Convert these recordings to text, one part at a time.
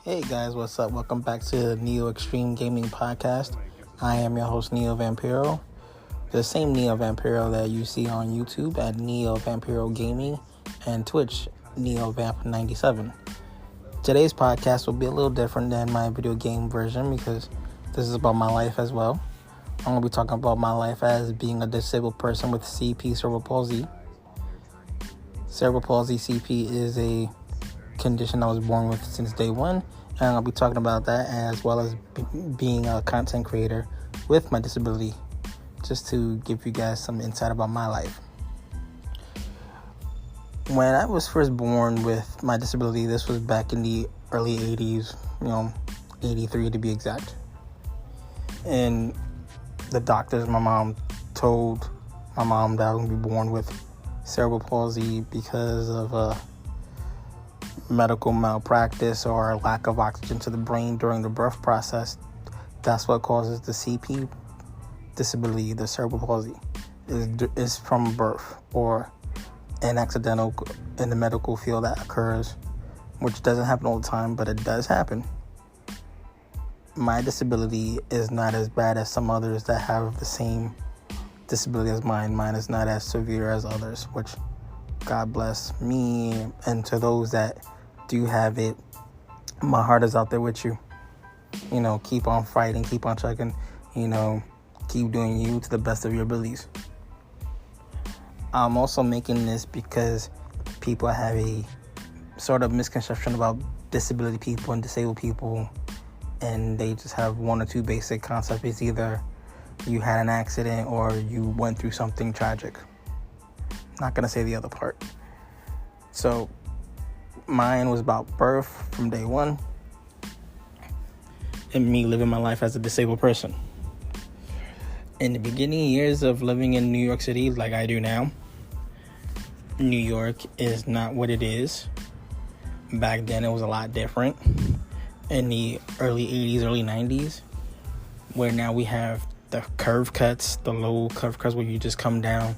Hey guys, what's up? Welcome back to the Neo Extreme Gaming Podcast. I am your host, Neo Vampiro. The same Neo Vampiro that you see on YouTube at Neo Vampiro Gaming and Twitch, Neo Vamp 97. Today's podcast will be a little different than my video game version because this is about my life as well. I'm going to be talking about my life as being a disabled person with CP cerebral palsy. Cerebral palsy CP is a condition I was born with since day one, and I'll be talking about that as well as being a content creator with my disability, just to give you guys some insight about my life. When I was first born with my disability, this was back in the early 80s, 83 to be exact. And the doctors, my mom told my mom that I was going to be born with cerebral palsy because of medical malpractice or lack of oxygen to the brain during the birth process. That's what causes the CP disability, the cerebral palsy, is from birth or an accidental in the medical field that occurs, which doesn't happen all the time, but it does happen. My disability is not as bad as some others that have the same disability as mine. Mine is not as severe as others, which God bless me. And to those that do have it, my heart is out there with you. Keep on fighting, keep on chugging, keep doing you to the best of your abilities. I'm also making this because people have a sort of misconception about disability people and disabled people, and they just have one or two basic concepts. It's either you had an accident or you went through something tragic. Not gonna say the other part. So mine was about birth from day one and me living my life as a disabled person. In the beginning years of living in New York City like I do now, New York is not what it is. Back then it was a lot different. In the early 80s, early 90s, where now we have the curve cuts, the low curve cuts where you just come down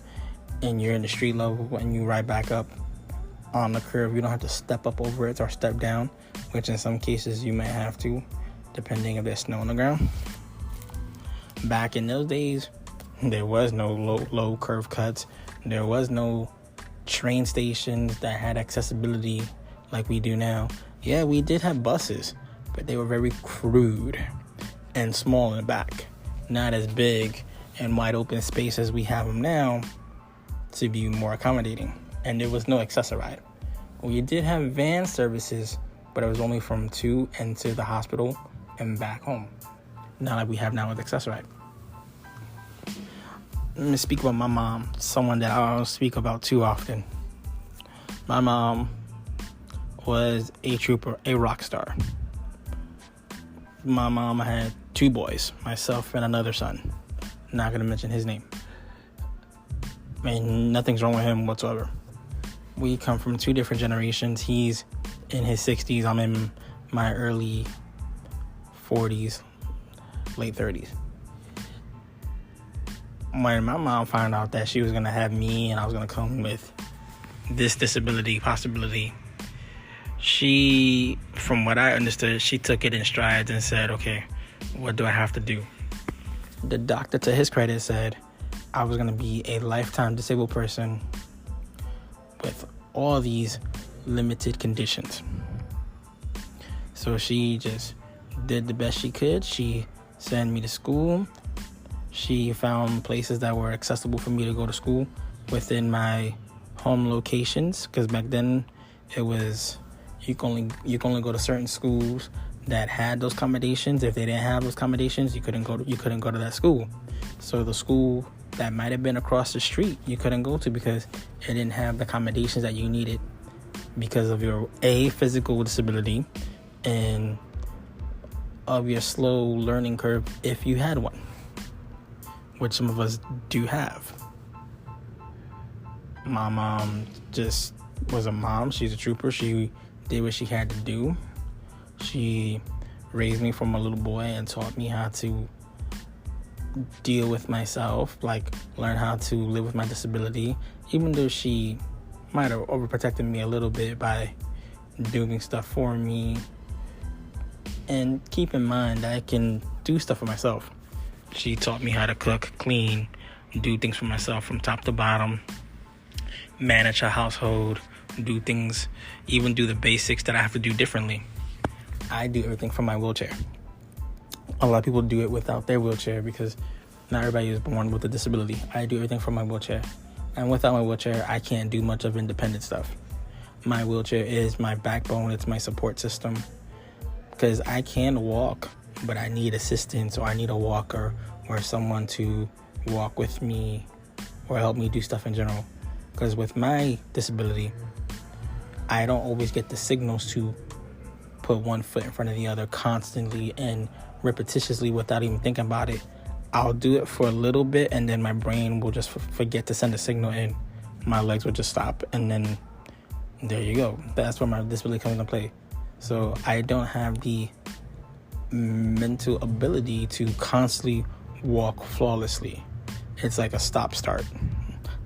and you're in the street level and you ride back up on the curve. You don't have to step up over it or step down, which in some cases you may have to, depending if there's snow on the ground. Back in those days, there was no low curve cuts. There was no train stations that had accessibility like we do now. Yeah, we did have buses, but they were very crude and small in the back, not as big and wide open space as we have them now to be more accommodating. And there was no Access-a-Ride. We did have van services, but it was only from to and to the hospital and back home, not like we have now with Access-a-Ride. Let me speak about my mom, someone that I don't speak about too often. My mom was a trooper, a rock star. My mom had two boys, myself and another son. Not going to mention his name. And nothing's wrong with him whatsoever. We come from two different generations. He's in his 60s. I'm in my early 40s, late 30s. When my mom found out that she was going to have me and I was going to come with this disability possibility, she, from what I understood, she took it in strides and said, okay, what do I have to do? The doctor, to his credit, said I was going to be a lifetime disabled person with all these limited conditions. So she just did the best she could. She sent me to school. She found places that were accessible for me to go to school within my home locations, because back then it was you can only go to certain schools that had those accommodations. If they didn't have those accommodations, you couldn't go to that school. So the school that might have been across the street, you couldn't go to because it didn't have the accommodations that you needed because of your physical disability and of your slow learning curve if you had one, which some of us do have. My mom just was a mom. She's a trooper. She did what she had to do. She raised me from a little boy and taught me how to deal with myself, like learn how to live with my disability, even though she might have overprotected me a little bit by doing stuff for me And keep in mind, I can do stuff for myself. She taught me how to cook, clean, do things for myself from top to bottom, manage a household, do things, even do the basics that I have to do differently. I do everything from my wheelchair. A lot of people do it without their wheelchair because not everybody is born with a disability. I do everything from my wheelchair. And without my wheelchair, I can't do much of independent stuff. My wheelchair is my backbone. It's my support system. Because I can walk, but I need assistance, or I need a walker or someone to walk with me or help me do stuff in general. Because with my disability, I don't always get the signals to put one foot in front of the other constantly and repetitiously without even thinking about it. I'll do it for a little bit, and then my brain will just forget to send a signal in. My legs will just stop, and then there you go. That's where my disability comes into play. So I don't have the mental ability to constantly walk flawlessly. It's like a stop-start.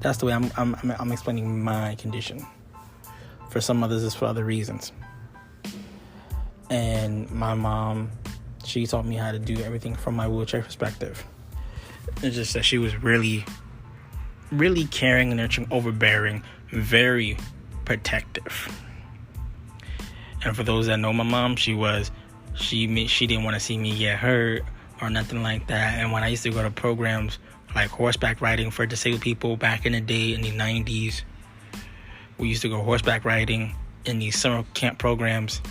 That's the way I'm explaining my condition. For some others, it's for other reasons. And my mom, she taught me how to do everything from my wheelchair perspective. It's just that she was really, really caring and nurturing, overbearing, very protective. And for those that know my mom, she didn't want to see me get hurt or nothing like that. And when I used to go to programs like horseback riding for disabled people back in the day in the 90s, we used to go horseback riding in these summer camp programs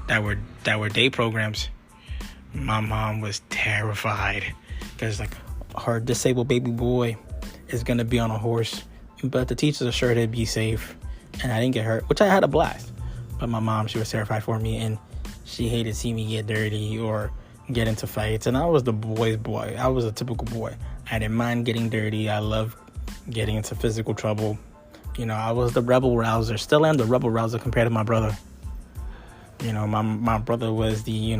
that were day programs. My mom was terrified because like her disabled baby boy is going to be on a horse, but the teachers assured he'd be safe and I didn't get hurt, which I had a blast. But my mom, she was terrified for me, and she hated seeing me get dirty or get into fights. And I was the boy's boy. I was a typical boy. I didn't mind getting dirty. I loved getting into physical trouble. You know, I was the rebel rouser. Still am the rebel rouser compared to my brother. You know, my brother was the,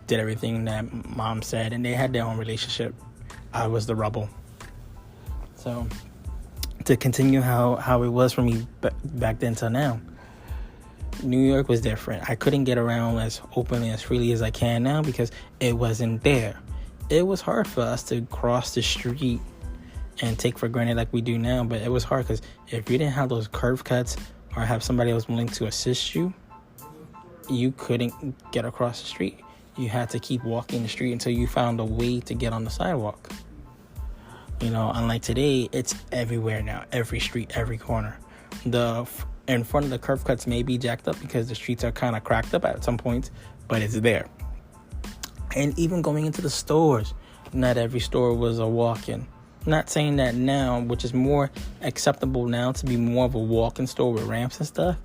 did everything that mom said, and they had their own relationship. I was the rebel. So, to continue how it was for me back then till now, New York was different. I couldn't get around as openly, as freely as I can now because it wasn't there. It was hard for us to cross the street and take for granted like we do now, but it was hard because if you didn't have those curve cuts or have somebody else willing to assist you, you couldn't get across the street. You had to keep walking the street until you found a way to get on the sidewalk. Unlike today, it's everywhere now. Every street, every corner. In front of the curve cuts may be jacked up because the streets are kind of cracked up at some points, but it's there. And even going into the stores, not every store was a walk-in. Not saying that now, which is more acceptable now to be more of a walk-in store with ramps and stuff.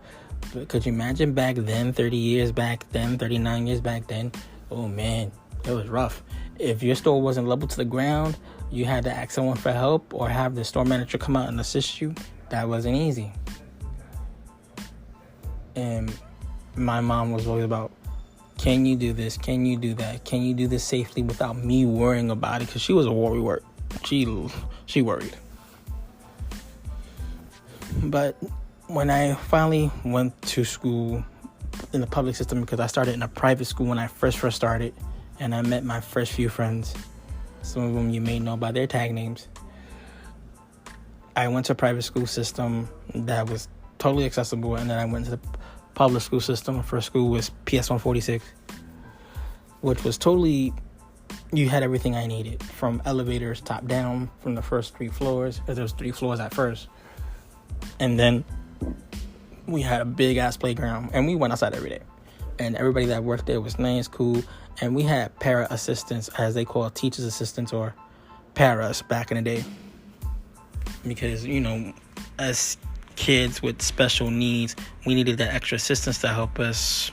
But could you imagine back then, 30 years back then, 39 years back then? Oh man, it was rough. If your store wasn't level to the ground, you had to ask someone for help or have the store manager come out and assist you. That wasn't easy. And my mom was always about, can you do this? Can you do that? Can you do this safely without me worrying about it? Because she was a worry. She worried. But when I finally went to school in the public system, because I started in a private school when I first started, and I met my first few friends, some of them you may know by their tag names. I went to a private school system that was totally accessible, and then I went to the public school system. My first school was PS 146, which was totally, you had everything I needed, from elevators top down from the first 3 floors, because there was 3 floors at first, and then we had a big ass playground, and we went outside every day, and everybody that worked there was nice, cool, and we had para assistants, as they call teachers assistants or paras back in the day, because as kids with special needs, we needed that extra assistance to help us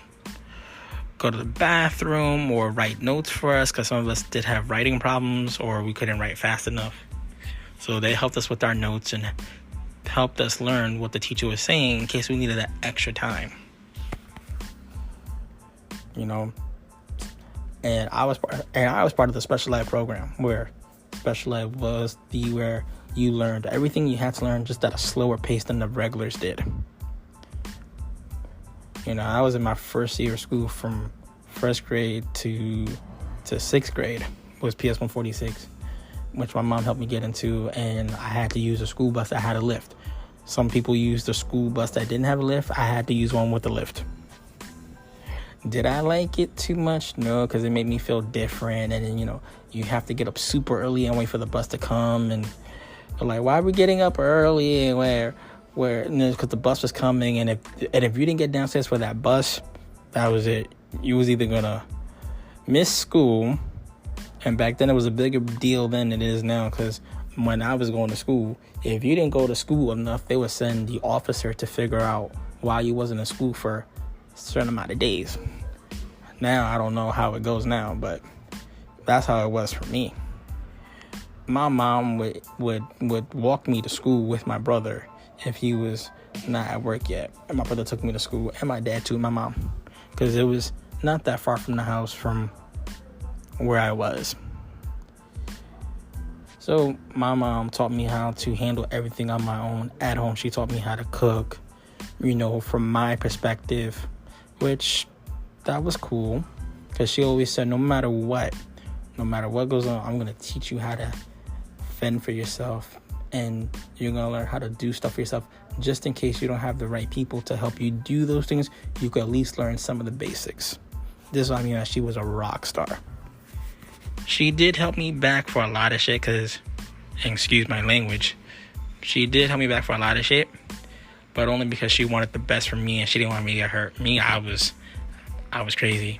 go to the bathroom or write notes for us, because some of us did have writing problems or we couldn't write fast enough. So they helped us with our notes and helped us learn what the teacher was saying in case we needed that extra time. And I was part of the special ed program, where special ed was where you learned everything you had to learn, just at a slower pace than the regulars did. I was in my first year of school from first grade to sixth grade was PS 146, which my mom helped me get into, and I had to use a school bus that had a lift. Some people used a school bus that didn't have a lift. I had to use one with a lift. Did I like it too much? No, because it made me feel different. And then, you have to get up super early and wait for the bus to come. And like, why are we getting up early? Where because the bus was coming. And if you didn't get downstairs for that bus, that was it. You was either going to miss school. And back then, it was a bigger deal than it is now. Because when I was going to school, if you didn't go to school enough, they would send the officer to figure out why you wasn't in school for a certain amount of days. Now, I don't know how it goes now, but that's how it was for me. My mom would walk me to school with my brother if he was not at work yet. And my brother took me to school, and my dad too, my mom. Because it was not that far from the house from where I was. So my mom taught me how to handle everything on my own at home. She taught me how to cook, from my perspective, which that was cool, because she always said, no matter what goes on, I'm going to teach you how to fend for yourself, and you're going to learn how to do stuff for yourself. Just in case you don't have the right people to help you do those things, you could at least learn some of the basics. This is what I mean that she was a rock star. She did help me back for a lot of shit, because, excuse my language, she did help me back for a lot of shit, but only because she wanted the best for me, and she didn't want me to get hurt. Me, I was crazy.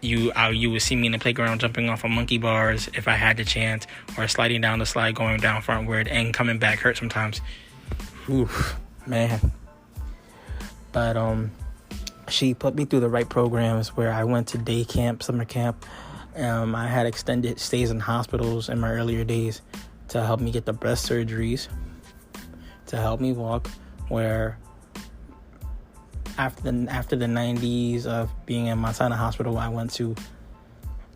You would see me in the playground jumping off of monkey bars if I had the chance, or sliding down the slide, going down frontward, and coming back hurt sometimes. Oof, man. But she put me through the right programs where I went to day camp, summer camp. I had extended stays in hospitals in my earlier days to help me get the breast surgeries, to help me walk, where after the 90s of being in Montana Hospital, I went to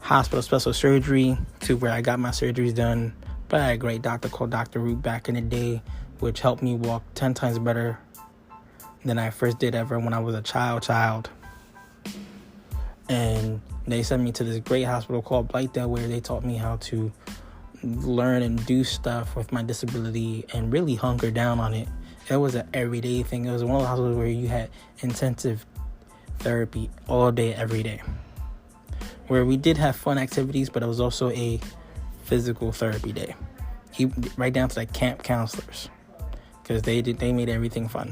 hospital special surgery, to where I got my surgeries done by a great doctor called Dr. Root back in the day, which helped me walk 10 times better than I first did ever when I was a child. And they sent me to this great hospital called Blythedale, where they taught me how to learn and do stuff with my disability and really hunker down on it. It was an everyday thing. It was one of the hospitals where you had intensive therapy all day, every day. Where we did have fun activities, but it was also a physical therapy day. Right down to the camp counselors, because they made everything fun.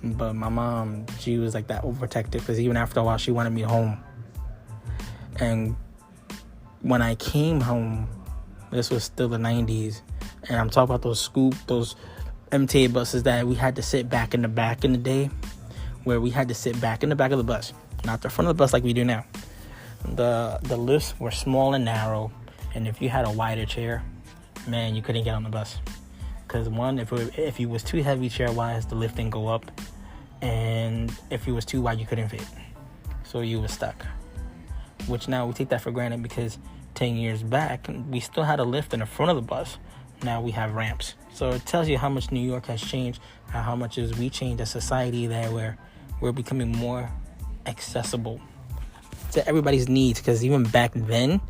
But my mom, she was like that overprotective, because even after a while, she wanted me home. And when I came home, this was still the 90s, and I'm talking about those MTA buses that we had to sit back in the back in the day, where we had to sit back in the back of the bus, not the front of the bus like we do now. The lifts were small and narrow, and if you had a wider chair, man, you couldn't get on the bus. Because one, if you was too heavy chair-wise, the lift didn't go up, and if you was too wide, you couldn't fit. So you was stuck. Which now we take that for granted, because 10 years back, we still had a lift in the front of the bus. Now we have ramps. So it tells you how much New York has changed, and how much as we changed as society there, where we're becoming more accessible to everybody's needs. Because even back then,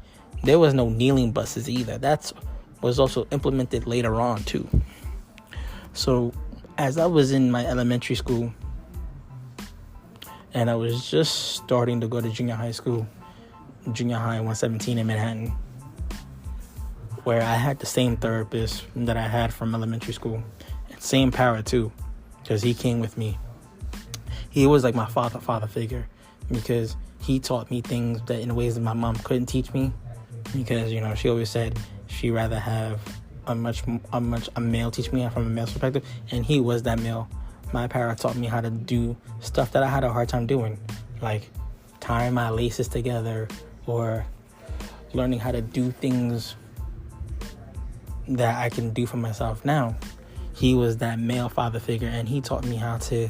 there was no kneeling buses either. That was also implemented later on too. So as I was in my elementary school, and I was just starting to go to junior high 117 in Manhattan, where I had the same therapist that I had from elementary school, and same para too, because he came with me. He was like my father figure, because he taught me things that in ways that my mom couldn't teach me, because she always said she'd rather have a male teach me from a male's perspective, and he was that male. My para taught me how to do stuff that I had a hard time doing, like tying my laces together, or learning how to do things that I can do for myself now. He was that male father figure, and he taught me how to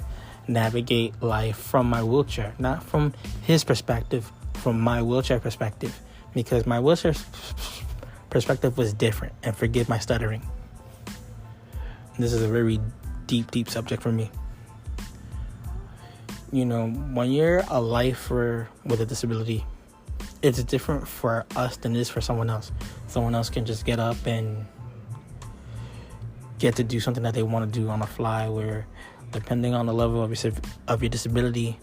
navigate life from my wheelchair, not from his perspective, from my wheelchair perspective, because my wheelchair perspective was different. And forgive my stuttering. This is a very deep subject for me. when you're a lifer with a disability, it's different for us than it is for someone else. Someone else can just get up and get to do something that they want to do on the fly, where depending on the level of your disability,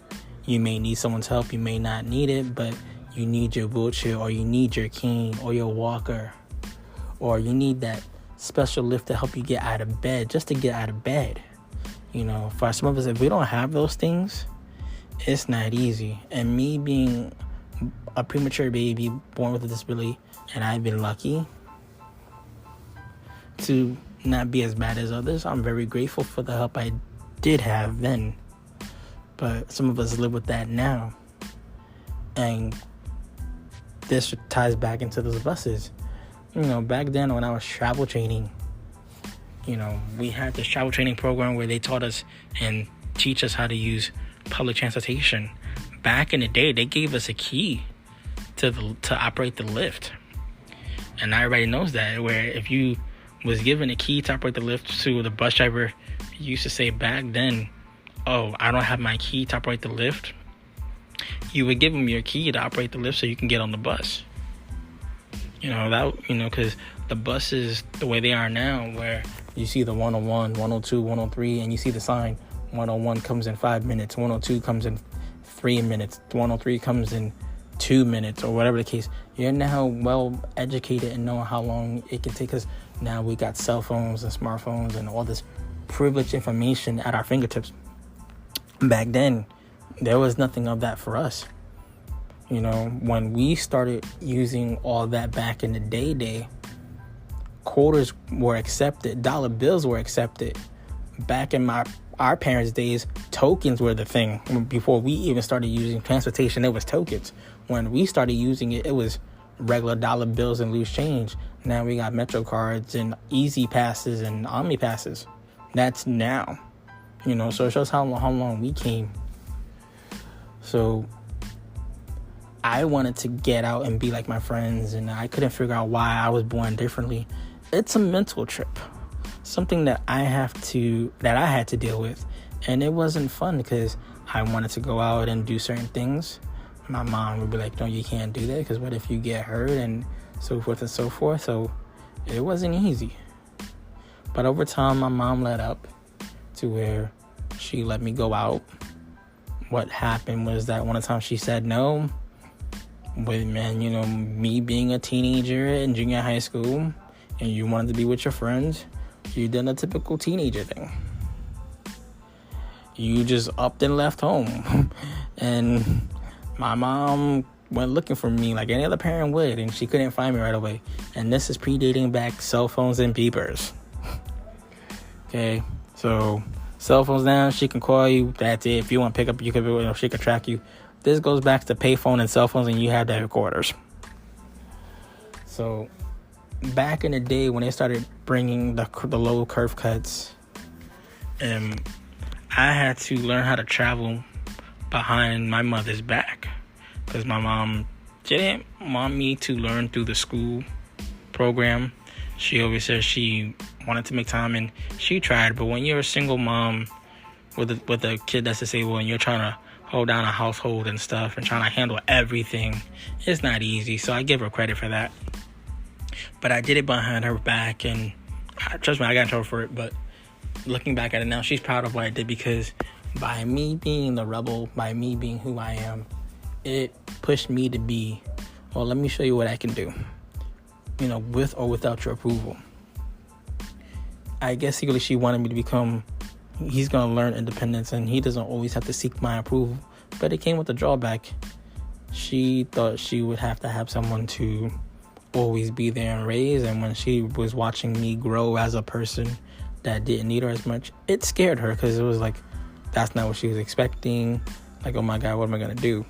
you may need someone's help, you may not need it, but you need your wheelchair, or you need your cane, or your walker, or you need that special lift to help you get out of bed, just to get out of bed. For some of us, if we don't have those things, it's not easy. And me being a premature baby born with a disability, and I've been lucky to not be as bad as others, I'm very grateful for the help I did have then. But some of us live with that now. And this ties back into those buses. Back then when I was travel training, we had this travel training program where they taught us and teach us how to use public transportation. Back in the day, they gave us a key to operate the lift. And everybody knows that, where if you was given a key to operate the lift to the bus driver, used to say back then, "Oh, I don't have my key to operate the lift," you would give them your key to operate the lift so you can get on the bus. Because the buses, the way they are now, where you see the 101, 102, 103, and you see the sign, 101 comes in 5 minutes, 102 comes in 3 minutes, 103 comes in 2 minutes, or whatever the case. You're now well educated and know how long it can take us. Now we got cell phones and smartphones and all this privileged information at our fingertips. Back then, there was nothing of that for us. When we started using all that back in the day, quarters were accepted, dollar bills were accepted. Back in our parents' days, tokens were the thing. Before we even started using transportation, it was tokens. When we started using it, it was regular dollar bills and loose change. Now we got Metro cards and Easy Passes and Omni Passes. That's now. So it shows how long we came. So I wanted to get out and be like my friends, and I couldn't figure out why I was born differently. It's a mental trip, something that I had to deal with, and it wasn't fun because I wanted to go out and do certain things. My mom would be like, "No, you can't do that, because what if you get hurt?" and so forth and so forth. So it wasn't easy. But over time, my mom led up to where she let me go out. What happened was that one time she said no. But man, me being a teenager in junior high school, and you wanted to be with your friends, you did a typical teenager thing. You just upped and left home. And my mom went looking for me like any other parent would, and she couldn't find me right away. And this is predating back cell phones and beepers. Okay, so cell phones now, she can call you, that's it. If you want to pick up, she can track you. This goes back to payphone and cell phones, and you had the recorders. So back in the day when they started bringing the low curve cuts, I had to learn how to travel behind my mother's back, because my mom didn't want me to learn through the school program. She always said she wanted to make time, and she tried. But when you're a single mom with a kid that's disabled, and you're trying to hold down a household and stuff and trying to handle everything, it's not easy. So I give her credit for that. But I did it behind her back, and trust me, I got in trouble for it. But looking back at it now, she's proud of what I did, because by me being the rebel, by me being who I am, it pushed me to be, well, let me show you what I can do, with or without your approval. I guess secretly she wanted me to become, he's going to learn independence, and he doesn't always have to seek my approval. But it came with a drawback. She thought she would have to have someone to always be there and raise, and when she was watching me grow as a person that didn't need her as much, it scared her, because it was like, that's not what she was expecting. Like, oh my God, what am I going to do?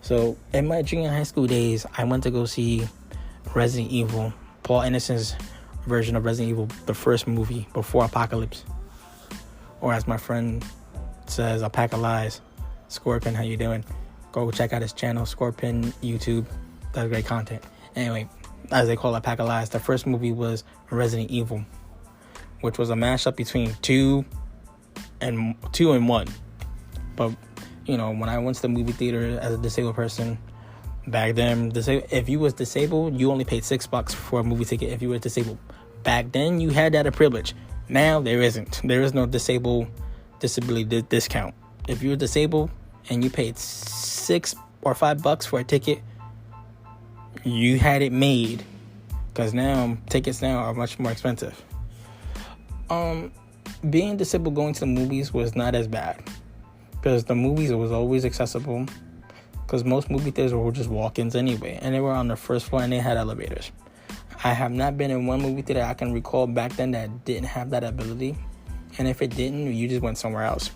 So in my junior high school days, I went to go see Resident Evil, Paul Anderson's version of Resident Evil, the first movie before Apocalypse, or as my friend says, a pack of lies. Scorpion, how you doing? Go check out his channel, Scorpion YouTube. That's great content. Anyway, as they call it, a pack of lies. The first movie was Resident Evil, which was a mashup between 2 and 1. But when I went to the movie theater as a disabled person, back then, if you was disabled, you only paid $6 for a movie ticket if you were disabled. Back then, you had that a privilege. Now, there isn't. There is no disability discount. If you were disabled and you paid $6 or $5 for a ticket, you had it made. Because now, tickets now are much more expensive. Being disabled going to the movies was not as bad. Because the movies was always accessible. Because most movie theaters were just walk-ins anyway. And they were on the first floor and they had elevators. I have not been in one movie theater I can recall back then that didn't have that ability. And if it didn't, you just went somewhere else.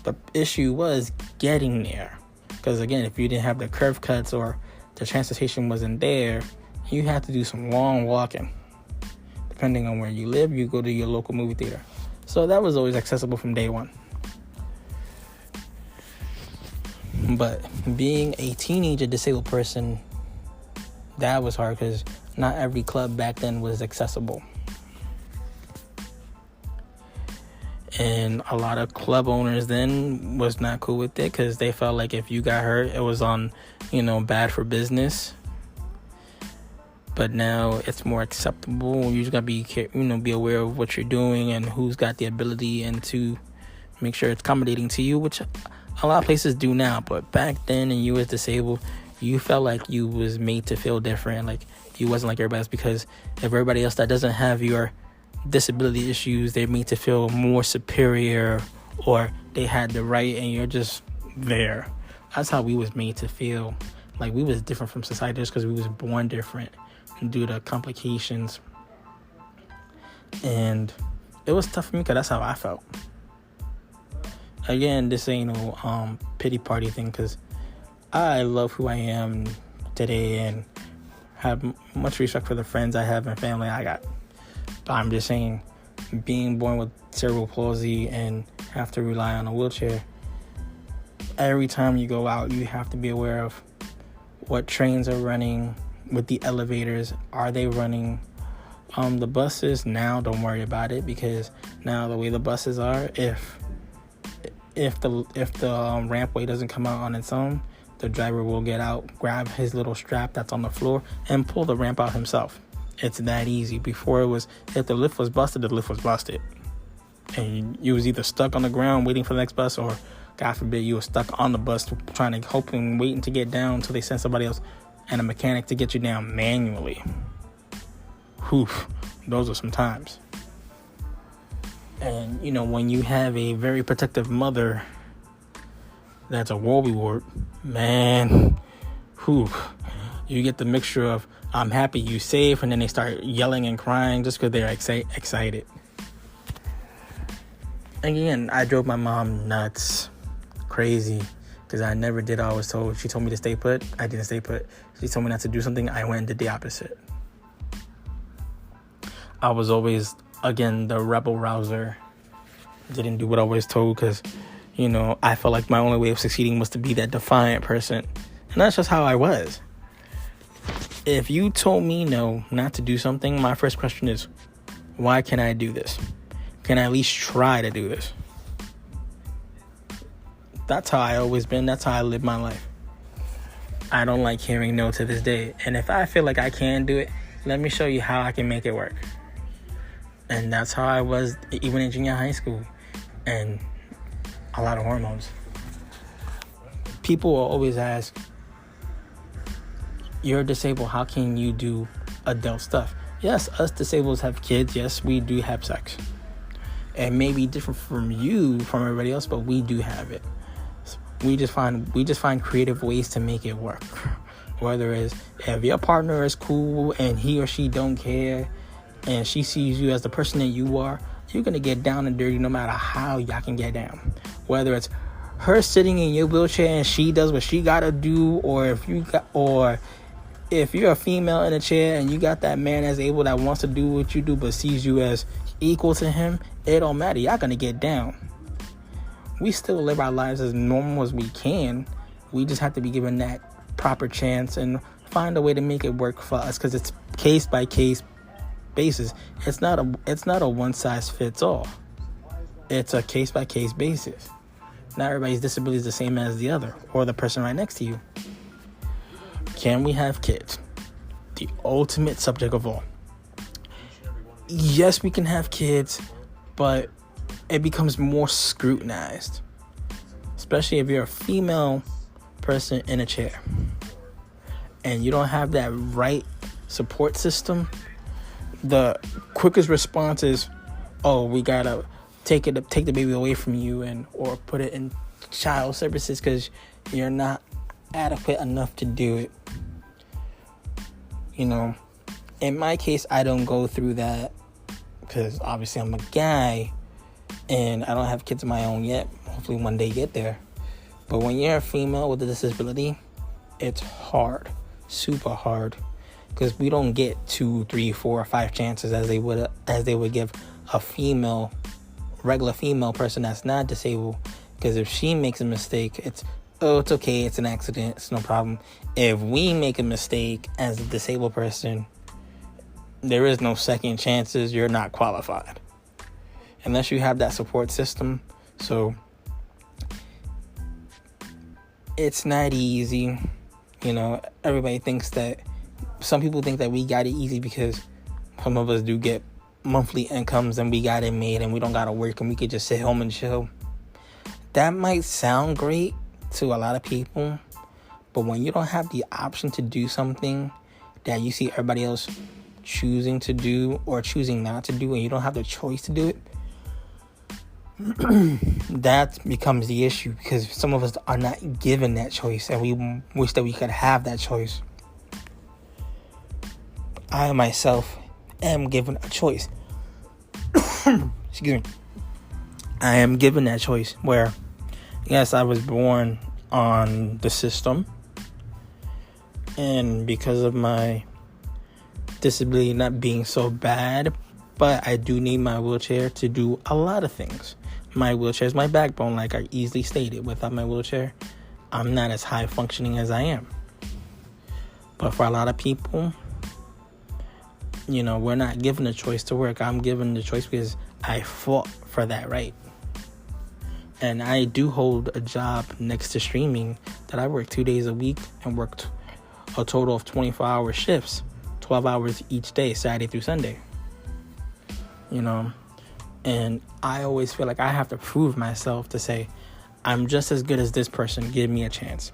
The issue was getting there. Because again, if you didn't have the curve cuts or the transportation wasn't there, you had to do some long walking. Depending on where you live, you go to your local movie theater. So that was always accessible from day one. But being a teenager disabled person, that was hard because not every club back then was accessible. And a lot of club owners then was not cool with it because they felt like if you got hurt, it was on, bad for business. But now it's more acceptable. You just gotta be aware of what you're doing and who's got the ability and to make sure it's accommodating to you, which a lot of places do now. But back then, and you was disabled, you felt like you was made to feel different, like you wasn't like everybody else, because if everybody else that doesn't have your disability issues, they're made to feel more superior, or they had the right and you're just there. That's how we was made to feel, like we was different from society just because we was born different due to complications. And it was tough for me because that's how I felt. Again, this ain't no pity party thing, because I love who I am today and have much respect for the friends I have and family I got. But I'm just saying, being born with cerebral palsy and have to rely on a wheelchair, every time you go out, you have to be aware of what trains are running, with the elevators, are they running? The buses now, don't worry about it, because now the way the buses are, if the rampway doesn't come out on its own, the driver will get out, grab his little strap that's on the floor, and pull the ramp out himself. It's that easy. Before it was, if the lift was busted, the lift was busted. And you was either stuck on the ground waiting for the next bus, or God forbid, you were stuck on the bus trying to waiting to get down until they send somebody else and a mechanic to get you down manually. Whew, those are some times. And, when you have a very protective mother that's a worrywart, man, whew, you get the mixture of, I'm happy you safe, and then they start yelling and crying just because they're excited. Again, I drove my mom nuts, crazy, because I never did what I was told. She told me to stay put, I didn't stay put. She told me not to do something, I went and did the opposite. I was always, again, the rebel rouser. Didn't do what I was told because, I felt like my only way of succeeding was to be that defiant person. And that's just how I was. If you told me no, not to do something, my first question is, why can't I do this? Can I at least try to do this? That's how I always been. That's how I live my life. I don't like hearing no to this day. And if I feel like I can do it, let me show you how I can make it work. And that's how I was even in junior high school. And a lot of hormones. People will always ask, you're disabled, how can you do adult stuff? Yes, us disabled have kids. Yes, we do have sex. It may be different from everybody else, but we do have it. We just find creative ways to make it work. Whether it's if your partner is cool and he or she don't care, and she sees you as the person that you are, you're gonna get down and dirty no matter how y'all can get down. Whether it's her sitting in your wheelchair and she does what she gotta do, or if you're a female in a chair and you got that man that's able that wants to do what you do but sees you as equal to him, it don't matter. Y'all gonna get down. We still live our lives as normal as we can. We just have to be given that proper chance and find a way to make it work for us, because it's case by case basis. It's not a one size fits all. It's a case by case basis. Not everybody's disability is the same as the other or the person right next to you. Can we have kids? The ultimate subject of all. Yes, we can have kids, but it becomes more scrutinized, especially if you're a female person in a chair and you don't have that right support system. The quickest response is, oh, we gotta take the baby away from you or put it in child services because you're not adequate enough to do it. In my case, I don't go through that because obviously I'm a guy and I don't have kids of my own yet. Hopefully one day get there. But when you're a female with a disability, it's hard, super hard, because we don't get 2, 3, 4, or 5 chances as they would give a regular female person that's not disabled. Because if she makes a mistake, it's okay, it's an accident, it's no problem. If we make a mistake as a disabled person, there is no second chances. You're not qualified unless you have that support system. So it's not easy. Everybody thinks that, some people think that we got it easy because some of us do get monthly incomes and we got it made and we don't got to work and we could just sit home and chill. That might sound great to a lot of people, but when you don't have the option to do something that you see everybody else choosing to do or choosing not to do, and you don't have the choice to do it, that becomes the issue, because some of us are not given that choice and we wish that we could have that choice. I myself am given a choice. Excuse me. I am given that choice where, yes, I was born on the system, and because of my disability not being so bad, but I do need my wheelchair to do a lot of things. My wheelchair is my backbone, like I easily stated. Without my wheelchair, I'm not as high functioning as I am. But for a lot of people, we're not given the choice to work. I'm given the choice because I fought for that right. And I do hold a job next to streaming that I work 2 days a week and worked a total of 24-hour shifts, 12 hours each day, Saturday through Sunday. And I always feel like I have to prove myself to say, I'm just as good as this person, give me a chance.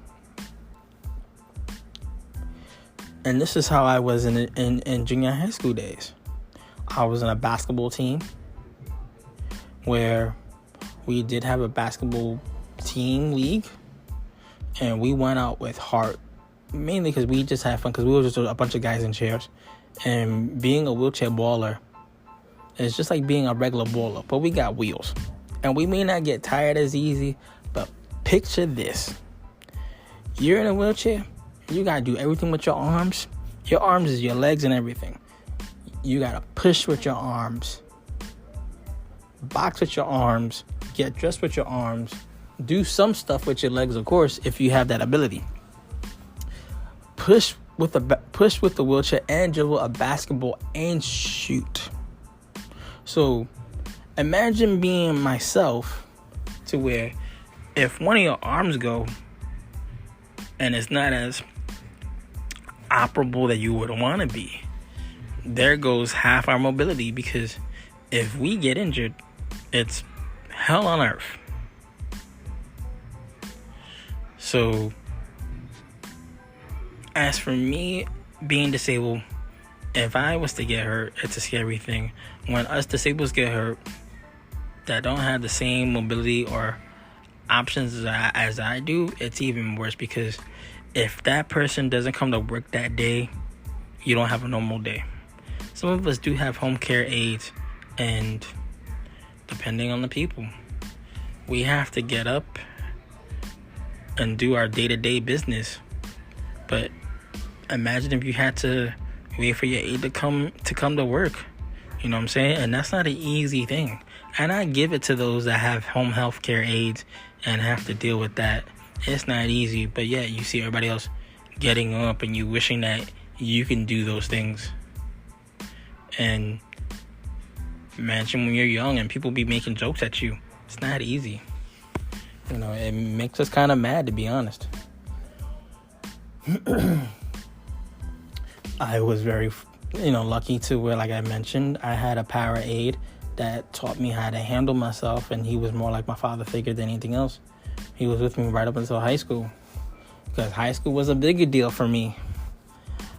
And this is how I was in junior high school days. I was in a basketball team where we did have a basketball team league, and we went out with heart, mainly because we just had fun, because we were just a bunch of guys in chairs. And being a wheelchair baller is just like being a regular baller, but we got wheels. And we may not get tired as easy, but picture this. You're in a wheelchair, you gotta do everything with your arms. Your arms is your legs and everything. You gotta push with your arms, box with your arms, get dressed with your arms, do some stuff with your legs, of course, if you have that ability. Push with the wheelchair and dribble a basketball and shoot. So imagine being myself, to where if one of your arms go and it's not as operable that you would want to be, there goes half our mobility, because if we get injured, it's hell on earth. So as for me being disabled, if I was to get hurt, it's a scary thing. When us disabled get hurt that don't have the same mobility or options as I do, it's even worse, because if that person doesn't come to work that day, you don't have a normal day. Some of us do have home care aides, and depending on the people, we have to get up and do our day-to-day business. But imagine if you had to wait for your aide to come to work. You know what I'm saying? And that's not an easy thing. And I give it to those that have home health care aides and have to deal with that. It's not easy, but yeah, you see everybody else getting up and you wishing that you can do those things. And imagine when you're young and people be making jokes at you. It's not easy. It makes us kind of mad, to be honest. I was very, lucky to where, like I mentioned, I had a para aide that taught me how to handle myself, and he was more like my father figure than anything else. He was with me right up until high school, because high school was a bigger deal for me.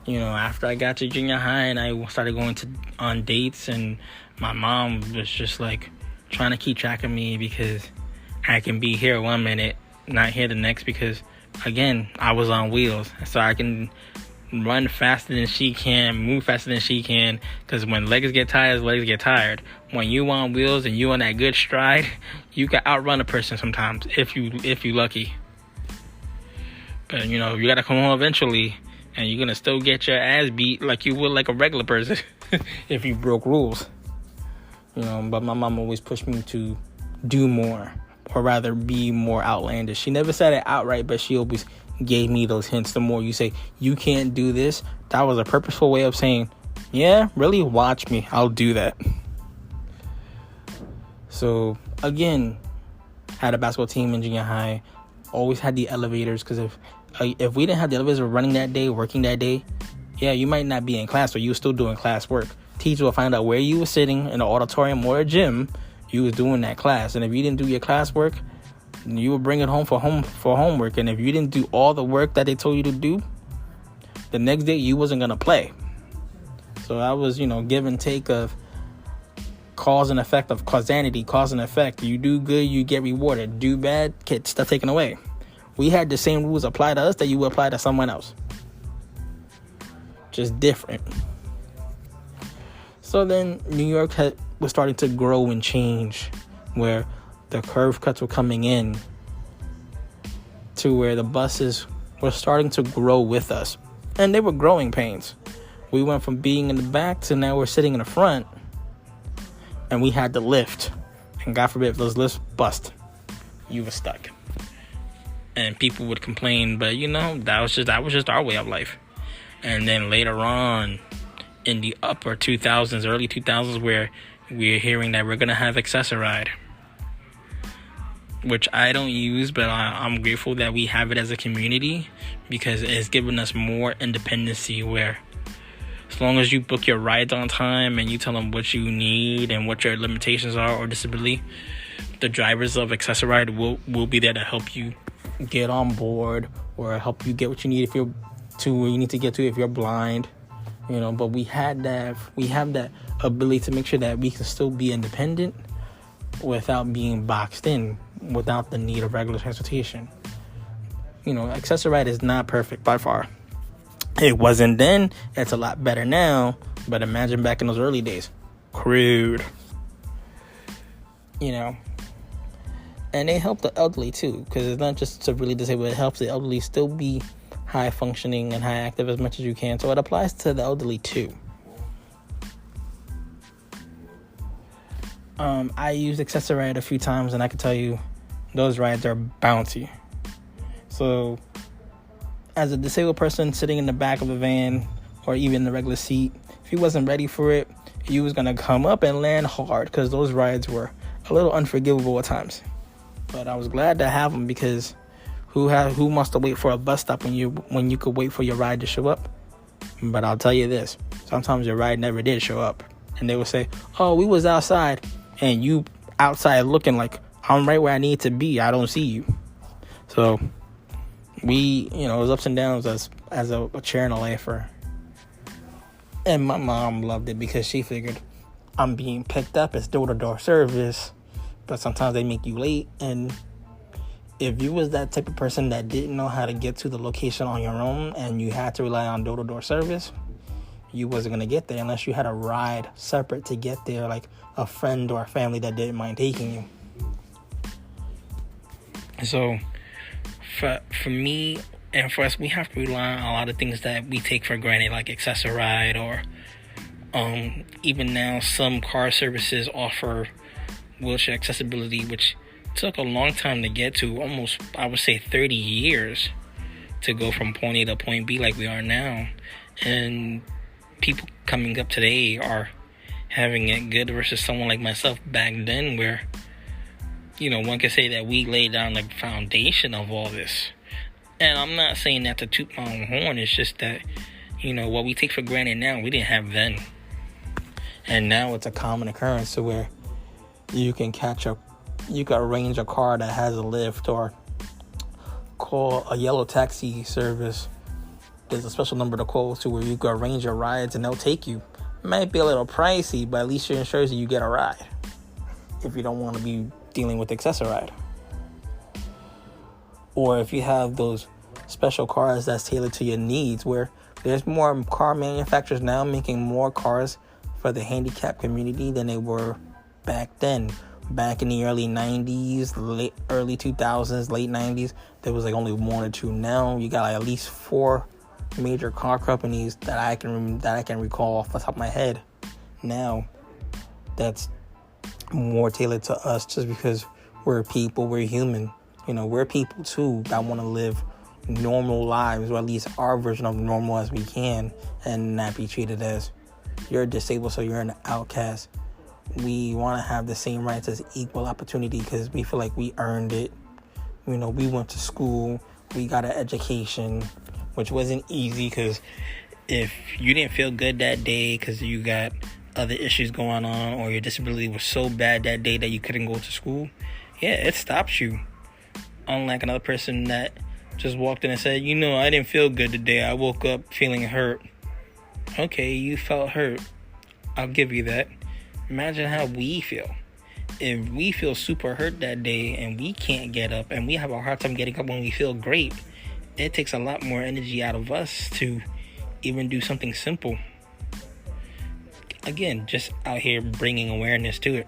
After I got to junior high and I started going on dates, and my mom was just like trying to keep track of me because I can be here one minute, not here the next, because again, I was on wheels, so I can run faster than she can, move faster than she can, because when legs get tired, legs get tired. When you on wheels and you on that good stride, you can outrun a person sometimes if you lucky. But you gotta come home eventually, and you're gonna still get your ass beat like you would like a regular person if you broke rules. But my mom always pushed me to do more, or rather be more outlandish. She never said it outright, but she always gave me those hints. The more you say, you can't do this, that was a purposeful way of saying, yeah, really, watch me, I'll do that. So, again, had a basketball team in junior high, always had the elevators, because if we didn't have the elevators running that day, working that day, yeah, you might not be in class, but you were still doing class work. Teacher will find out where you were sitting in the auditorium or a gym, you was doing that class. And if you didn't do your class work, you would bring it home for homework. And if you didn't do all the work that they told you to do, the next day you wasn't going to play. So I was, give and take of cause and effect, of causality, cause and effect. You do good, you get rewarded. Do bad, get stuff taken away. We had the same rules apply to us that you would apply to someone else. Just different. So then New York was starting to grow and change, where the curve cuts were coming in to where the buses were starting to grow with us. And they were growing pains. We went from being in the back to now we're sitting in the front. And we had to lift. And God forbid if those lifts bust, you were stuck. And people would complain, but that was just our way of life. And then later on, in the upper 2000s, early 2000s, where we're hearing that we're going to have Access-A-Ride, which I don't use, but I'm grateful that we have it as a community, because it's given us more independency, where as long as you book your rides on time and you tell them what you need and what your limitations are or disability, the drivers of Access-A-Ride will be there to help you get on board or help you get what you need if you're to where you need to get to if you're blind. But we have that ability to make sure that we can still be independent without being boxed in, without the need of regular transportation. Access-A-Ride is not perfect by far. It wasn't then. It's a lot better now. But imagine back in those early days. Crude. And they help the elderly too, because it's not just severely disabled. It helps the elderly still be high functioning and high active as much as you can. So it applies to the elderly too. I used Access-A-Ride a few times, and I can tell you those rides are bouncy. So as a disabled person sitting in the back of a van or even the regular seat, if you wasn't ready for it, you was going to come up and land hard, because those rides were a little unforgivable at times. But I was glad to have them, because who wants to wait for a bus stop when you could wait for your ride to show up? But I'll tell you this, sometimes your ride never did show up, and they would say, oh, we was outside, and you outside looking like, I'm right where I need to be, I don't see you. So it was ups and downs as a chair and a lifer. And my mom loved it, because she figured I'm being picked up as door-to-door service, but sometimes they make you late. And if you was that type of person that didn't know how to get to the location on your own and you had to rely on door-to-door service, you wasn't going to get there unless you had a ride separate to get there, like a friend or a family that didn't mind taking you. So for me and for us, we have to rely on a lot of things that we take for granted, like Access-A-Ride, or even now some car services offer wheelchair accessibility, which took a long time to get to, almost, I would say, 30 years to go from point A to point B like we are now. And people coming up today are having it good versus someone like myself back then, where one could say that we laid down the foundation of all this. And I'm not saying that to toot my own horn. It's just that, what we take for granted now, we didn't have then. And now it's a common occurrence to where you can arrange a car that has a lift, or call a yellow taxi service. There's a special number to call to where you can arrange your rides and they'll take you. It might be a little pricey, but at least it ensures you get a ride if you don't want to be dealing with Access-a-Ride. Or if you have those special cars that's tailored to your needs, where there's more car manufacturers now making more cars for the handicapped community than they were back then. Back in the early 90s, early 2000s, late 90s, there was only one or two. Now you got at least 4 major car companies that I can recall off the top of my head. Now that's more tailored to us, just because we're people, we're human. We're people too that want to live normal lives, or at least our version of normal as we can, and not be treated as you're disabled, so you're an outcast. We want to have the same rights as equal opportunity, because we feel like we earned it. We went to school, we got an education, which wasn't easy, because if you didn't feel good that day because you got other issues going on, or your disability was so bad that day that you couldn't go to school, it stops you. Unlike another person that just walked in and said, I didn't feel good today. I woke up feeling hurt. Okay, you felt hurt. I'll give you that. Imagine how we feel. If we feel super hurt that day and we can't get up, and we have a hard time getting up when we feel great, it takes a lot more energy out of us to even do something simple. Again, just out here bringing awareness to it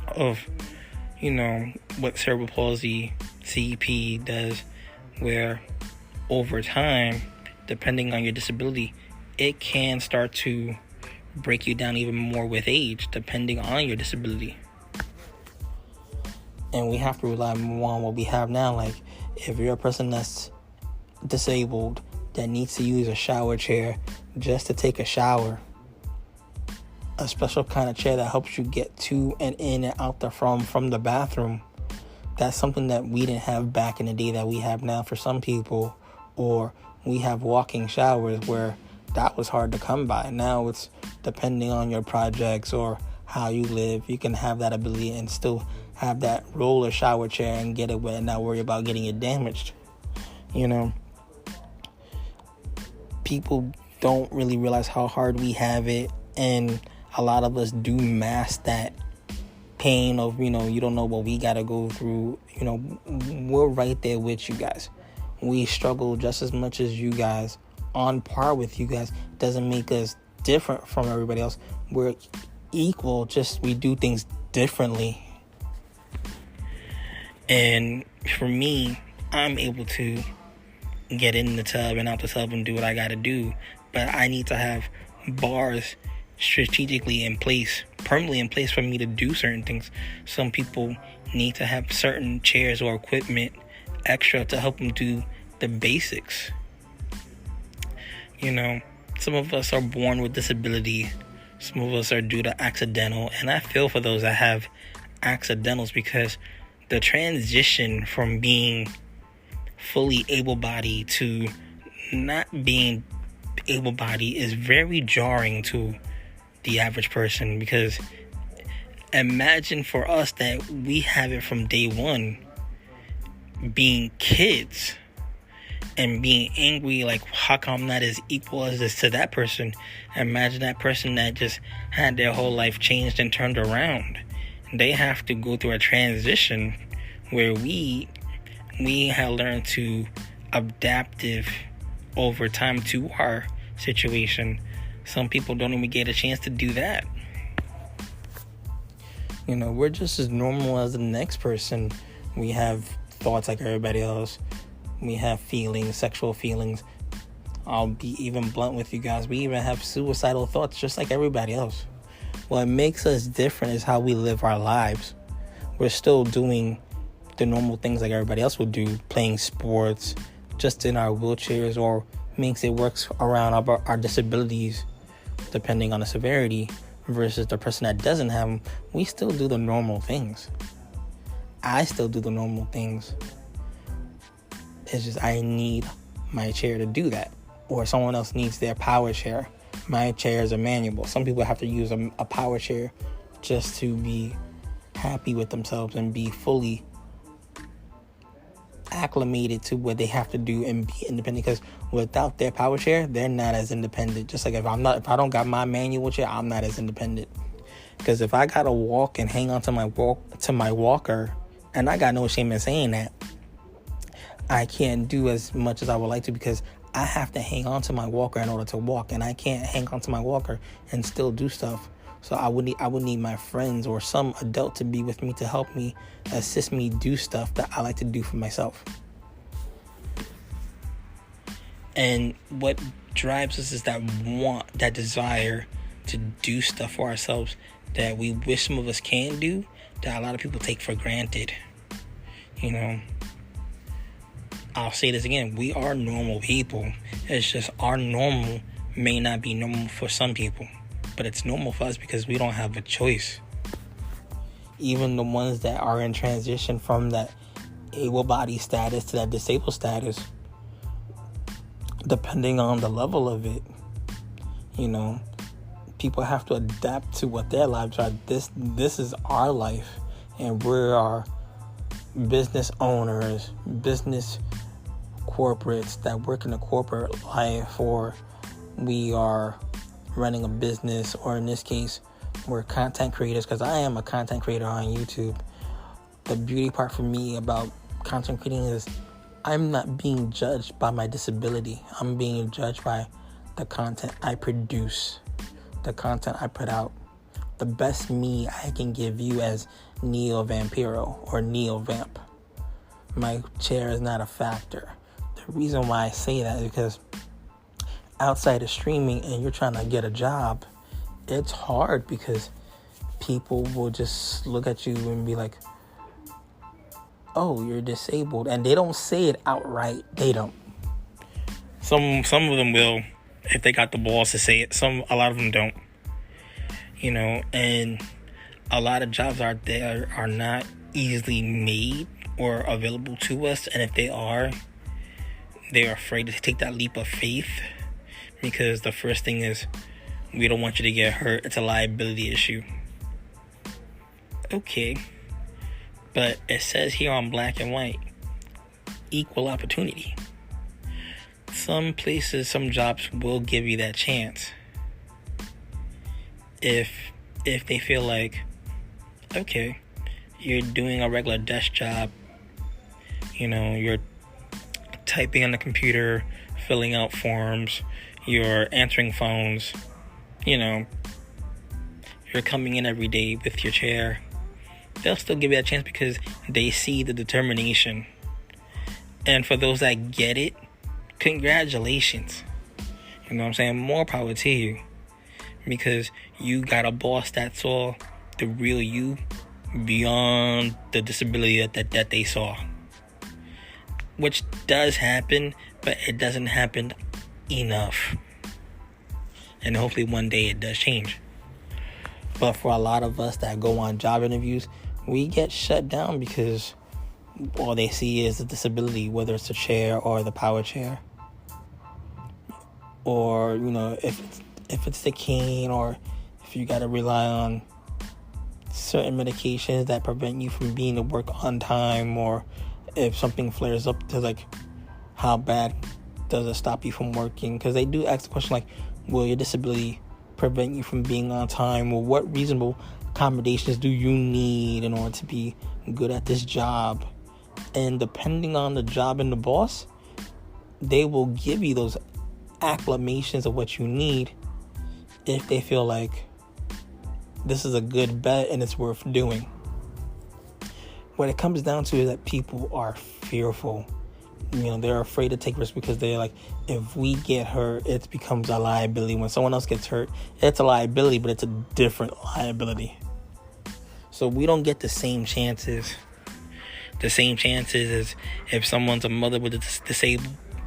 of, what cerebral palsy, CP does, where over time, depending on your disability, it can start to break you down even more with age, depending on your disability. And we have to rely more on what we have now. Like, if you're a person that's disabled that needs to use a shower chair just to take a shower, a special kind of chair that helps you get to and in and out from the bathroom, that's something that we didn't have back in the day that we have now for some people. Or we have walking showers where that was hard to come by. Now it's depending on your projects or how you live, you can have that ability and still have that roller shower chair and get it wet and not worry about getting it damaged. People don't really realize how hard we have it, and a lot of us do mask that pain of, you don't know what we gotta go through. We're right there with you guys. We struggle just as much as you guys, on par with you guys. Doesn't make us different from everybody else. We're equal, just we do things differently. And for me, I'm able to get in the tub and out the tub and do what I gotta do, but I need to have bars strategically in place, permanently in place for me to do certain things. Some people need to have certain chairs or equipment extra to help them do the basics. Some of us are born with disability. Some of us are due to accidental, and I feel for those that have accidentals, because the transition from being fully able-bodied to not being able-bodied is very jarring to the average person. Because imagine for us that we have it from day one, being kids and being angry, like, how come I'm not as equal as this to that person? Imagine that person that just had their whole life changed and turned around. They have to go through a transition where we have learned to adaptive over time to our situation. Some people don't even get a chance to do that. We're just as normal as the next person. We have thoughts like everybody else. We have feelings, sexual feelings. I'll be even blunt with you guys. We even have suicidal thoughts just like everybody else. What makes us different is how we live our lives. We're still doing the normal things like everybody else would do, playing sports, just in our wheelchairs, or makes it works around our disabilities, depending on the severity, versus the person that doesn't have them. We still do the normal things. I still do the normal things. It's just I need my chair to do that. Or someone else needs their power chair. My chair is a manual. Some people have to use a power chair just to be happy with themselves and be fully acclimated to what they have to do and be independent, because without their power chair, they're not as independent. Just like if I don't got my manual chair, I'm not as independent. Because if I gotta walk and hang on to my walker, and I got no shame in saying that, I can't do as much as I would like to, because I have to hang on to my walker in order to walk, and I can't hang on to my walker and still do stuff. So I would need my friends or some adult to be with me to help me, assist me do stuff that I like to do for myself. And what drives us is that that desire to do stuff for ourselves that we wish some of us can do, that a lot of people take for granted. I'll say this again, we are normal people. It's just our normal may not be normal for some people. But it's normal for us because we don't have a choice. Even the ones that are in transition from that able-bodied status to that disabled status, depending on the level of it, people have to adapt to what their lives are. This is our life, and we are business owners, business corporates that work in the corporate life, or we are running a business, or in this case, we're content creators, because I am a content creator on YouTube. The beauty part for me about content creating is I'm not being judged by my disability. I'm being judged by the content I produce, the content I put out. The best me I can give you as Neo Vampiro or Neo Vamp. My chair is not a factor. The reason why I say that is because outside of streaming and you're trying to get a job, it's hard because people will just look at you and be like, oh, you're disabled. And they don't say it outright. They don't. Some of them will, if they got the balls to say it. A lot of them don't. And a lot of jobs out there are not easily made or available to us. And if they are, they're afraid to take that leap of faith. Because the first thing is, we don't want you to get hurt. It's a liability issue. Okay. But it says here on black and white, equal opportunity. Some places, some jobs will give you that chance. If they feel like, okay, you're doing a regular desk job, you're typing on the computer, filling out forms, you're answering phones, you're coming in every day with your chair, they'll still give you that chance because they see the determination. And for those that get it, congratulations. You know what I'm saying? More power to you. Because you got a boss that saw the real you beyond the disability that they saw. Which does happen, but it doesn't happen enough. And hopefully one day it does change. But for a lot of us that go on job interviews, we get shut down because all they see is the disability, whether it's the chair or the power chair. Or, if it's the cane, or if you got to rely on certain medications that prevent you from being to work on time, or if something flares up to like, how bad does it stop you from working? Because they do ask the question like, will your disability prevent you from being on time? Or what reasonable accommodations do you need in order to be good at this job? And depending on the job and the boss, they will give you those acclamations of what you need if they feel like this is a good bet and it's worth doing. What it comes down to is that people are fearful. They're afraid to take risks because they're like, if we get hurt, it becomes a liability. When someone else gets hurt, it's a liability, but it's a different liability. So we don't get the same chances. The same chances as if someone's a mother with a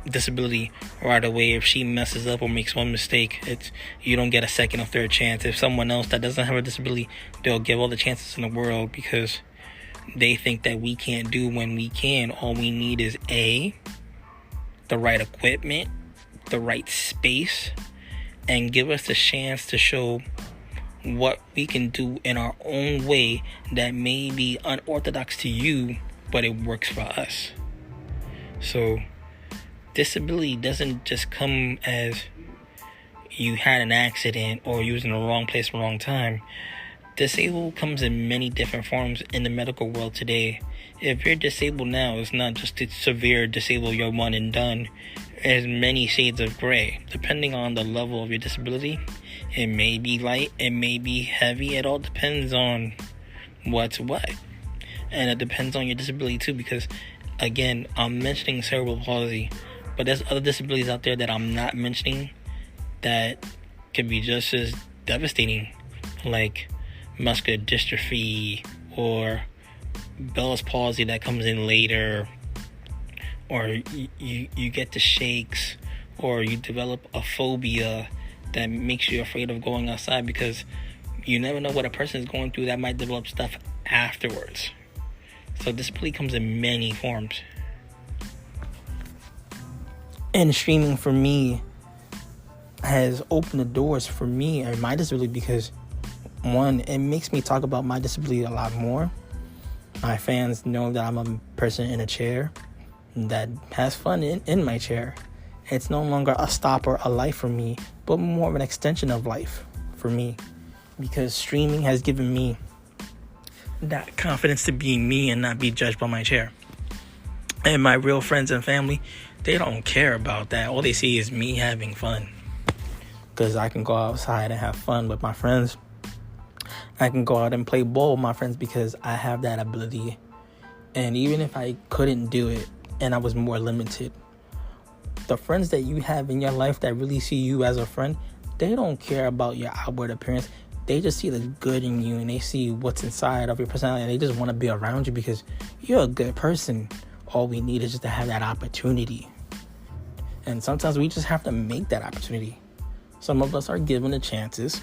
disability, right away, if she messes up or makes one mistake, you don't get a second or third chance. If someone else that doesn't have a disability, they'll give all the chances in the world because they think that we can't do when we can. All we need is the right equipment, the right space, and give us the chance to show what we can do in our own way that may be unorthodox to you, but it works for us. So disability doesn't just come as you had an accident or you was in the wrong place, wrong time. Disabled comes in many different forms in the medical world today. If you're disabled now, it's not just a severe disabled, you're one and done. There's many shades of gray. Depending on the level of your disability, it may be light, it may be heavy. It all depends on what's what. And it depends on your disability too, because again, I'm mentioning cerebral palsy, but there's other disabilities out there that I'm not mentioning that can be just as devastating, like muscular dystrophy or Bell's palsy that comes in later, or you get the shakes, or you develop a phobia that makes you afraid of going outside, because you never know what a person is going through that might develop stuff afterwards. So disability comes in many forms. And streaming for me has opened the doors for me and my disability because, one, it makes me talk about my disability a lot more. My fans know that I'm a person in a chair that has fun in my chair. It's no longer a stop or a life for me, but more of an extension of life for me, because streaming has given me that confidence to be me and not be judged by my chair. And my real friends and family, they don't care about that. All they see is me having fun, because I can go outside and have fun with my friends. I can go out and play ball with my friends because I have that ability. And even if I couldn't do it and I was more limited, the friends that you have in your life that really see you as a friend, they don't care about your outward appearance. They just see the good in you, and they see what's inside of your personality, and they just want to be around you because you're a good person. All we need is just to have that opportunity. And sometimes we just have to make that opportunity. Some of us are given the chances.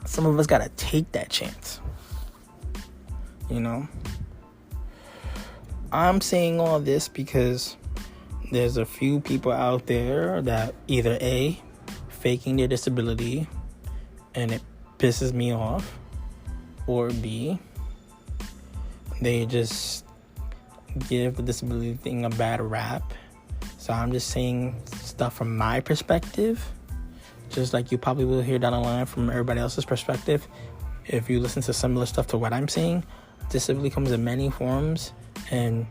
Some of us got to take that chance. You know? I'm saying all this because there's a few people out there that either A, faking their disability and it pisses me off, or B, they just give the disability thing a bad rap. So I'm just saying stuff from my perspective, just like you probably will hear down the line from everybody else's perspective. If you listen to similar stuff to what I'm saying, disability comes in many forms, and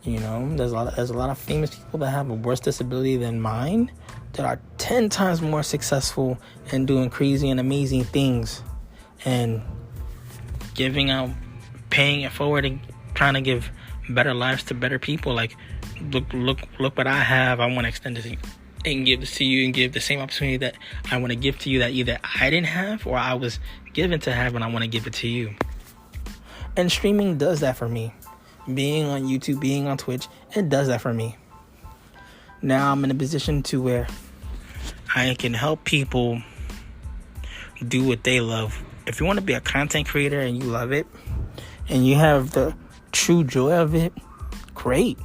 you know, there's a lot of famous people that have a worse disability than mine that are 10 times more successful and doing crazy and amazing things and giving out, paying it forward and trying to give better lives to better people. Like, look what I have. I want to extend this and give this to you and give the same opportunity that I want to give to you that either I didn't have or I was given to have, and I want to give it to you. And streaming does that for me. Being on YouTube, being on Twitch, it does that for me. Now I'm in a position to where I can help people do what they love. If you want to be a content creator and you love it and you have the true joy of it, great.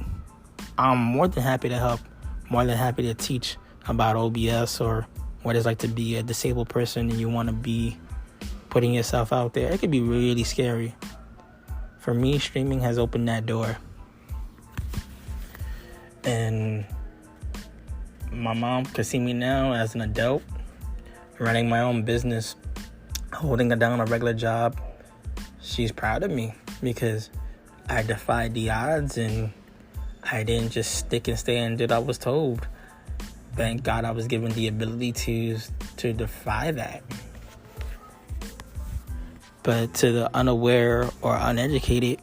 I'm more than happy to help, more than happy to teach about OBS or what it's like to be a disabled person and you want to be putting yourself out there. It could be really scary. For me, streaming has opened that door. And my mom can see me now as an adult, running my own business, holding down a regular job. She's proud of me because I defied the odds and I didn't just stick and stay and did what I was told. Thank God I was given the ability to defy that. But to the unaware or uneducated,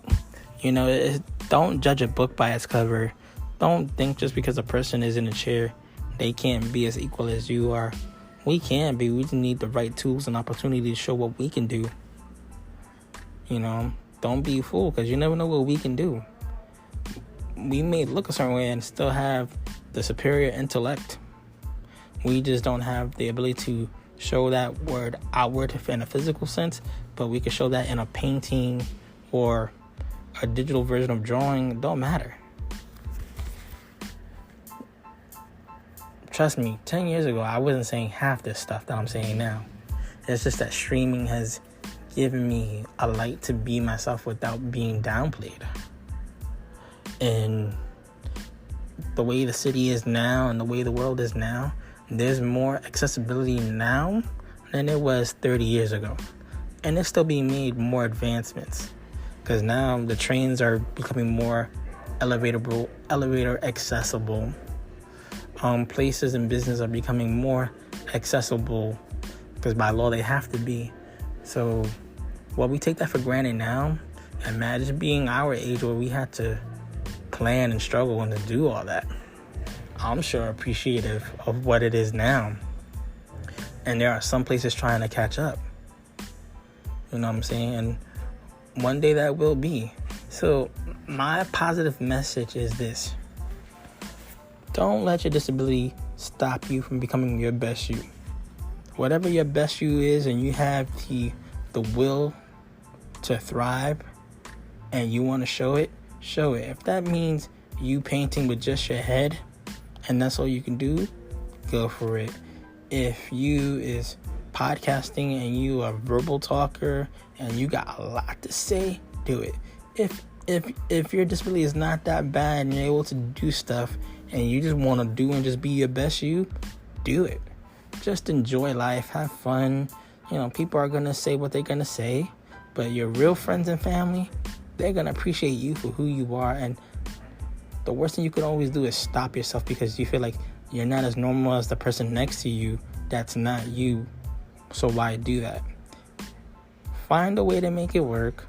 you know, don't judge a book by its cover. Don't think just because a person is in a chair, they can't be as equal as you are. We can be. We just need the right tools and opportunity to show what we can do. You know, don't be a fool, because you never know what we can do. We may look a certain way and still have the superior intellect. We just don't have the ability to show that word outward in a physical sense, but we can show that in a painting or a digital version of drawing, it don't matter. Trust me, 10 years ago, I wasn't saying half this stuff that I'm saying now. It's just that streaming has given me a light to be myself without being downplayed. And the way the city is now and the way the world is now, there's more accessibility now than it was 30 years ago. And it's still being made more advancements. Because now the trains are becoming more elevator accessible. Places and business are becoming more accessible because by law they have to be. So while we take that for granted now, imagine being our age where we had to plan and struggle and to do all that. I'm sure appreciative of what it is now. And there are some places trying to catch up. You know what I'm saying? And one day that will be. So my positive message is this. Don't let your disability stop you from becoming your best you. Whatever your best you is and you have the will to thrive and you want to show it, show it. If that means you painting with just your head and that's all you can do, go for it. If you is podcasting and you a verbal talker and you got a lot to say, do it. If your disability is not that bad and you're able to do stuff and you just want to do and just be your best you, do it. Just enjoy life, have fun. You know, people are going to say what they're going to say, but your real friends and family, they're going to appreciate you for who you are. And the worst thing you could always do is stop yourself because you feel like you're not as normal as the person next to you. That's not you. So why do that? Find a way to make it work,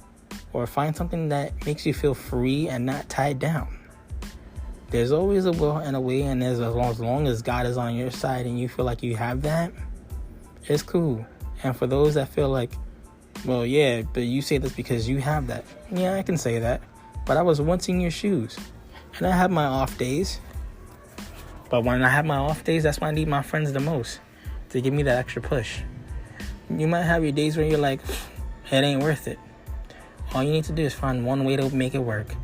or find something that makes you feel free and not tied down. There's always a will and a way, and as long as God is on your side and you feel like you have that, it's cool. And for those that feel like, well, yeah, but you say this because you have that. Yeah, I can say that. But I was once in your shoes. And I have my off days. But when I have my off days, that's when I need my friends the most to give me that extra push. You might have your days where you're like, it ain't worth it. All you need to do is find one way to make it work.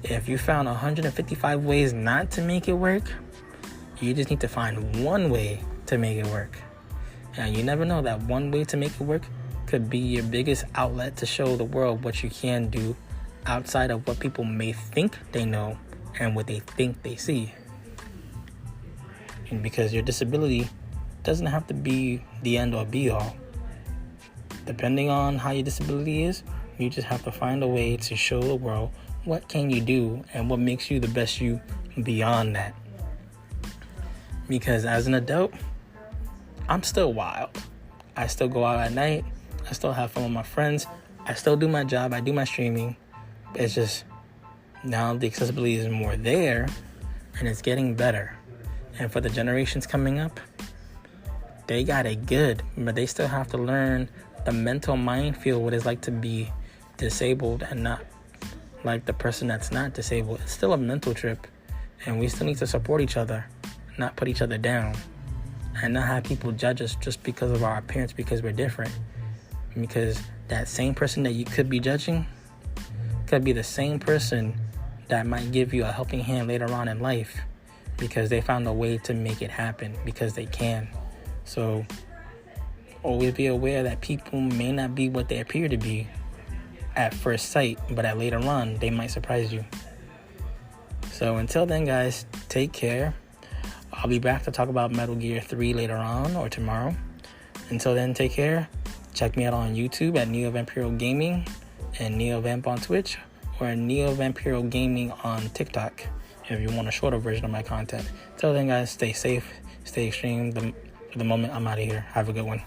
If you found 155 ways not to make it work, you just need to find one way to make it work. And you never know, that one way to make it work could be your biggest outlet to show the world what you can do outside of what people may think they know and what they think they see. And because your disability doesn't have to be the end or be all. Depending on how your disability is, you just have to find a way to show the world what can you do and what makes you the best you beyond that. Because as an adult, I'm still wild. I still go out at night. I still have fun with my friends. I still do my job. I do my streaming. It's just now the accessibility is more there and it's getting better. And for the generations coming up, they got it good, but they still have to learn the mental minefield, what it's like to be disabled and not like the person that's not disabled. It's still a mental trip, and we still need to support each other, not put each other down, and not have people judge us just because of our appearance, because we're different. Because that same person that you could be judging could be the same person that might give you a helping hand later on in life because they found a way to make it happen because they can. So always be aware that people may not be what they appear to be at first sight, but at later on, they might surprise you. So until then, guys, take care. I'll be back to talk about Metal Gear 3 later on or tomorrow. Until then, take care. Check me out on YouTube at Neo Vampiro Gaming and Neo Vamp on Twitch, or Neo Vampiro Gaming on TikTok if you want a shorter version of my content. Till then, guys, stay safe, stay extreme. For the moment, I'm out of here. Have a good one.